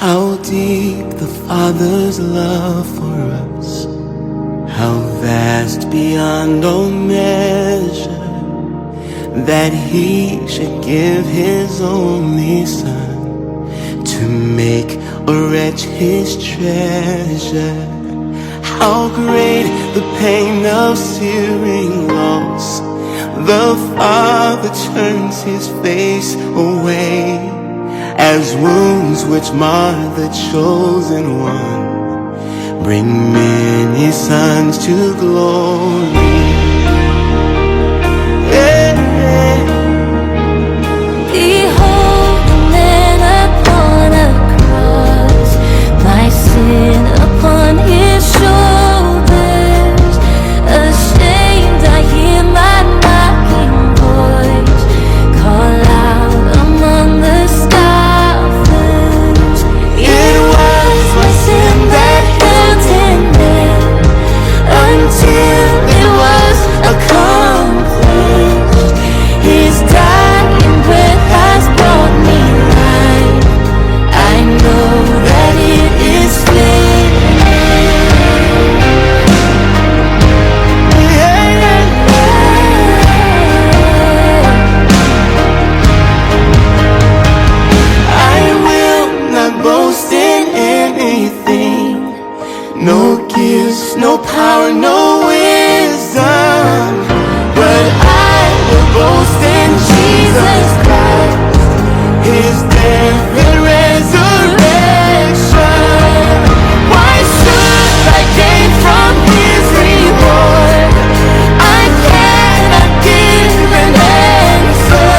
How deep the Father's love for us, how vast beyond all measure, that He should give His only Son to make a wretch His treasure. How great the pain of searing loss, the Father turns His face away, as wounds which mar the chosen one bring many sons to glory. Behold the man upon a cross, my sin upon His shoulders. Ashamed, I hear my mocking voice call out among the scoffers. It was my sin that held Him there until it was accomplished. His dying breath has brought me life. I know that it is I will not boast in anything, no gifts, no power, no wisdom, but I will boast in Jesus Christ, His death and resurrection. Why should I gain from His reward? I cannot give an answer,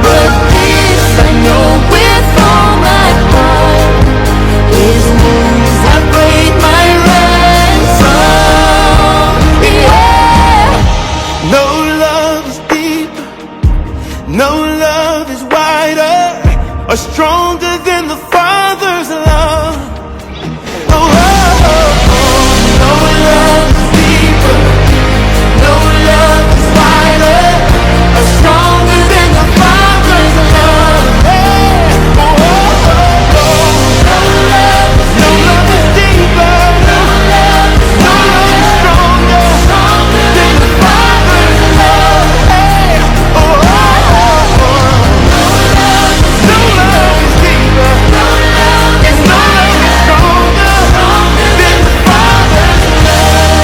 but this I know with all my heart: His wounds have paid my ransom. Yeah. No love is deeper, no love is wider or stronger than the Father's love. Oh, oh, oh, oh. No love is deeper, no love is wider or stronger than the Father's love. Hey. Oh, oh, oh, oh. No love is deeper, no love is stronger than the Father's love. Hey. Oh, oh, oh, oh. No love is deeper, yes, no love is stronger than the Father's love.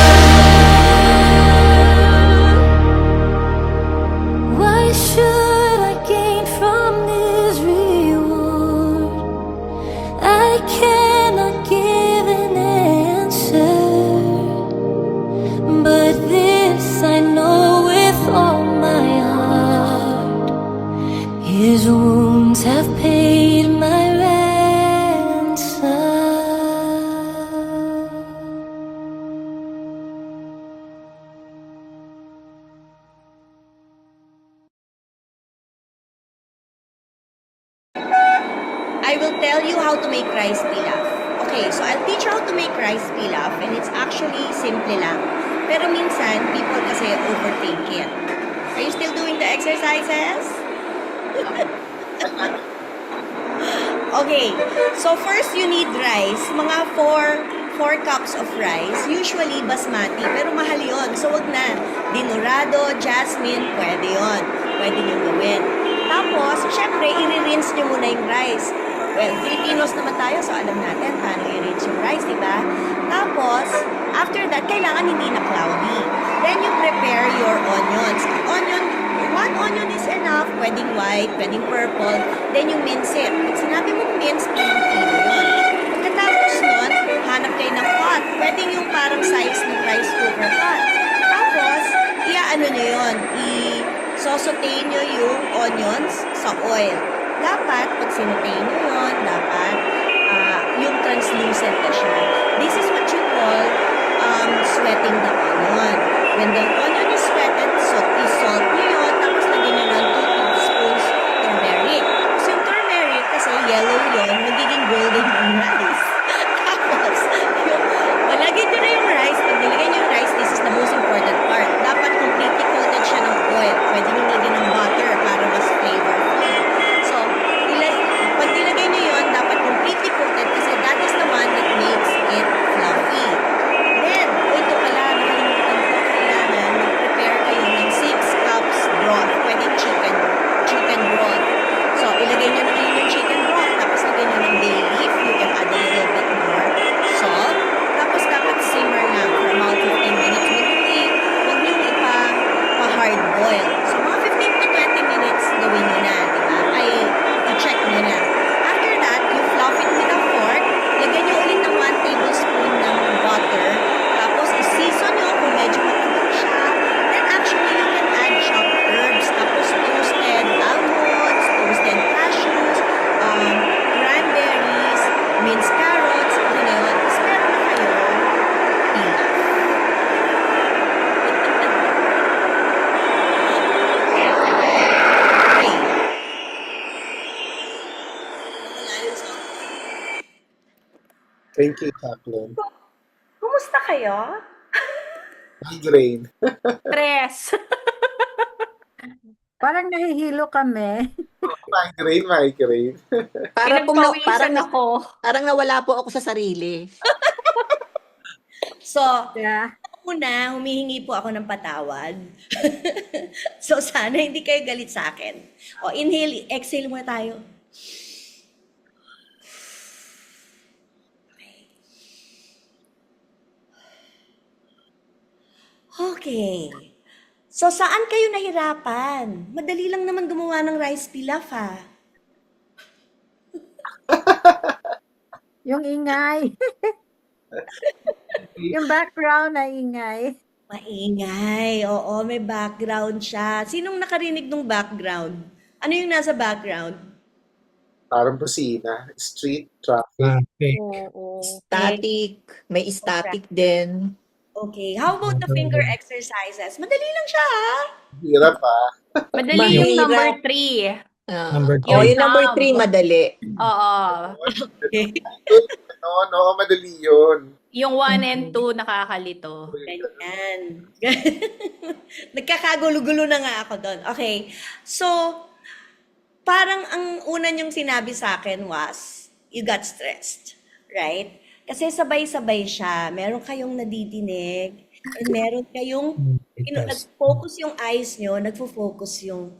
Why should I gain from His reward? I cannot give an answer, but this I know with all my heart: His wounds have paid my ransom. I will tell you how to make rice pilaf. Okay, so I'll teach you how to make rice pilaf, and it's actually simple lang. Pero minsan, people kasi overthink it. Are you still doing the exercises? Okay, so first you need rice. Mga 4 cups of rice. Usually basmati, pero mahal yon. So wag na. Dinurado, jasmine, pwede yon. Pwede nyo gawin. Tapos, syempre, i-rinse nyo muna yung rice. Well, Filipinos naman tayo, so alam natin paano i-rinse yung rice, diba? Tapos, after that, kailangan hindi na cloudy. Then you prepare your onions. One onion is enough. Pwedeng white, pwedeng purple. Then you mince it. Pag sinabi mong mince, kilo yun. Pagkatapos nun, hanap kayo ng pot. Pwedeng yung parang size ng rice cooker pot. Tapos, iaano nyo yun. I-sautein nyo yung onions sa oil. Dapat, pag sinutein nyo yun, dapat yung translucent na siya. This is what you call sweating the onion. When the onion is sweated, so i-salt nyo yun, tapos lagyan nyo ng 2 teaspoons turmeric. So yung turmeric, kasi yellow yun, magiging golden yung rice. Tapos, malagyan nyo na yung rice. Pag nilagyan nyo yung rice, this is the most important part. Dapat completely coated siya ng oil. Pwede nyo lagyan ng butter para mas flavorful. So, pag nilagay nyo yun, dapat completely oil. So, mga 15 to 20 minutes gawin nyo na, di ba? Ay, i-check nyo na. After that, you fluff it with a fork. Lagyan nyo ulit ng 1 tablespoon ng butter. Tapos, i-season nyo kung medyo matapang siya. Then, actually, you can add chopped herbs. Tapos, toasted almonds, toasted cashews, cranberries, minced carrots, yun na yun. Tapos, meron na kayo pilaf. Okay. Wala yung sound. Thank you, Jacqueline. Kumusta kayo? Migraine. Stress. Parang nahihilo kami. Migraine. Pinagpawisan ako. Parang nawala po ako sa sarili. So, Yeah. una, humihingi po ako ng patawad. So, sana hindi kayo galit sa akin. O, inhale, exhale muna tayo. Okay. So, saan kayo nahirapan? Madali lang naman gumawa ng rice pilaf, ha? Yung ingay. Yung background na ingay. Maingay. Oo, may background siya. Sinong nakarinig ng background? Ano yung nasa background? Parang busina. Street traffic. Oo. Static. May static din. Okay. How about the finger exercises? Madali lang siya, ha? Hirap ah. Madali yung Mahirap. number 3. Number Oh, yung number thumb. 3, madali. Oo. Okay. No, madali yun. Yung 1 and 2 nakakalito. Ganyan. Nagkakagulo-gulo na nga ako doon. Okay. So, parang ang una niyong sinabi sa akin was, you got stressed. Right? Kasi sabay-sabay siya. Meron kayong nadidinig, and meron kayong, nag-focus yung eyes nyo, nagfo-focus yung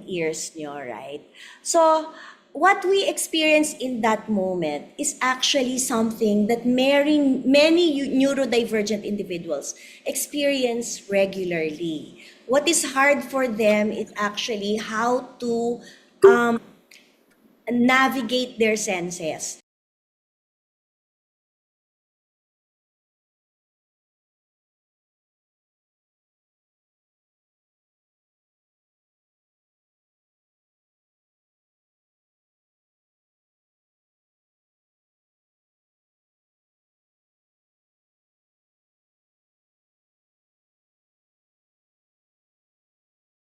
ears nyo, right? So, what we experience in that moment is actually something that many neurodivergent individuals experience regularly. What is hard for them is actually how to navigate their senses.